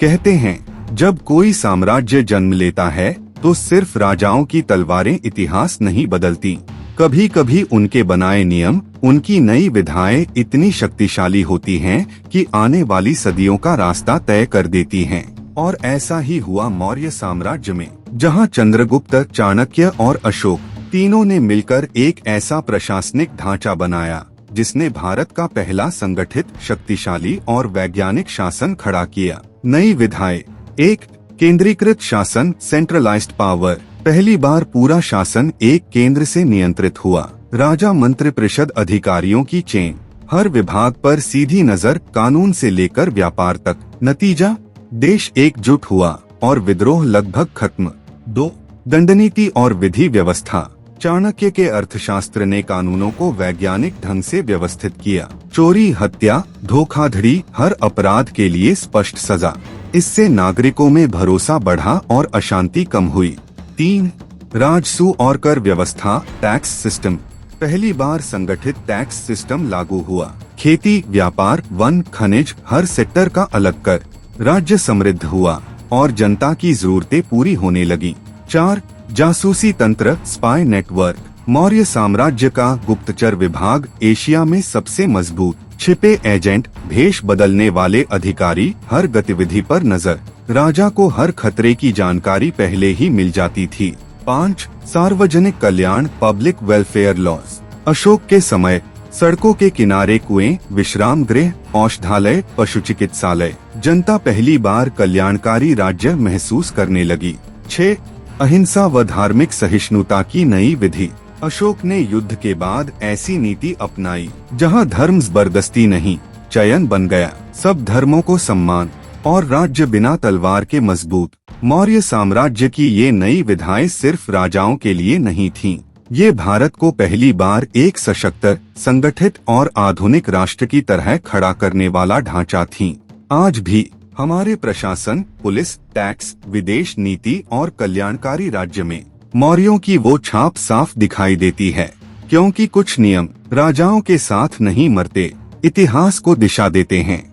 कहते हैं जब कोई साम्राज्य जन्म लेता है तो सिर्फ राजाओं की तलवारें इतिहास नहीं बदलती, कभी कभी उनके बनाए नियम, उनकी नई विधाएं इतनी शक्तिशाली होती हैं कि आने वाली सदियों का रास्ता तय कर देती हैं। और ऐसा ही हुआ मौर्य साम्राज्य में, जहां चंद्रगुप्त, चाणक्य और अशोक तीनों ने मिलकर एक ऐसा प्रशासनिक ढांचा बनाया जिसने भारत का पहला संगठित, शक्तिशाली और वैज्ञानिक शासन खड़ा किया। नई विधाएं: 1. केंद्रीकृत शासन, सेंट्रलाइज्ड पावर। पहली बार पूरा शासन एक केंद्र से नियंत्रित हुआ। राजा मंत्रिपरिषद अधिकारियों की चेन, हर विभाग पर सीधी नजर, कानून से लेकर व्यापार तक। नतीजा, देश एकजुट हुआ और विद्रोह लगभग खत्म। 2. दंडनीति और विधि व्यवस्था। चाणक्य के अर्थशास्त्र ने कानूनों को वैज्ञानिक ढंग से व्यवस्थित किया। चोरी, हत्या, धोखाधड़ी, हर अपराध के लिए स्पष्ट सजा। इससे नागरिकों में भरोसा बढ़ा और अशांति कम हुई। 3. राजस्व और कर व्यवस्था, टैक्स सिस्टम। पहली बार संगठित टैक्स सिस्टम लागू हुआ। खेती, व्यापार, वन, खनिज, हर सेक्टर का अलग कर। राज्य समृद्ध हुआ और जनता की जरूरतें पूरी होने लगी। 4. जासूसी तंत्र, स्पाई नेटवर्क। मौर्य साम्राज्य का गुप्तचर विभाग एशिया में सबसे मजबूत। छिपे एजेंट, भेष बदलने वाले अधिकारी, हर गतिविधि पर नजर। राजा को हर खतरे की जानकारी पहले ही मिल जाती थी। 5. सार्वजनिक कल्याण, पब्लिक वेलफेयर लॉज। अशोक के समय सड़कों के किनारे कुएं, विश्राम गृह, औषधालय, पशु चिकित्सालय। जनता पहली बार कल्याणकारी राज्य महसूस करने लगी। 6. अहिंसा व धार्मिक सहिष्णुता की नई विधि। अशोक ने युद्ध के बाद ऐसी नीति अपनाई जहां धर्म जबरदस्ती नहीं, चयन बन गया। सब धर्मों को सम्मान और राज्य बिना तलवार के मजबूत। मौर्य साम्राज्य की ये नई विधाएं सिर्फ राजाओं के लिए नहीं थीं। ये भारत को पहली बार एक सशक्त, संगठित और आधुनिक राष्ट्र की तरह खड़ा करने वाला ढांचा थीं। आज भी हमारे प्रशासन, पुलिस, टैक्स, विदेश नीति और कल्याणकारी राज्य में मौर्यों की वो छाप साफ दिखाई देती है, क्योंकि कुछ नियम राजाओं के साथ नहीं मरते, इतिहास को दिशा देते हैं।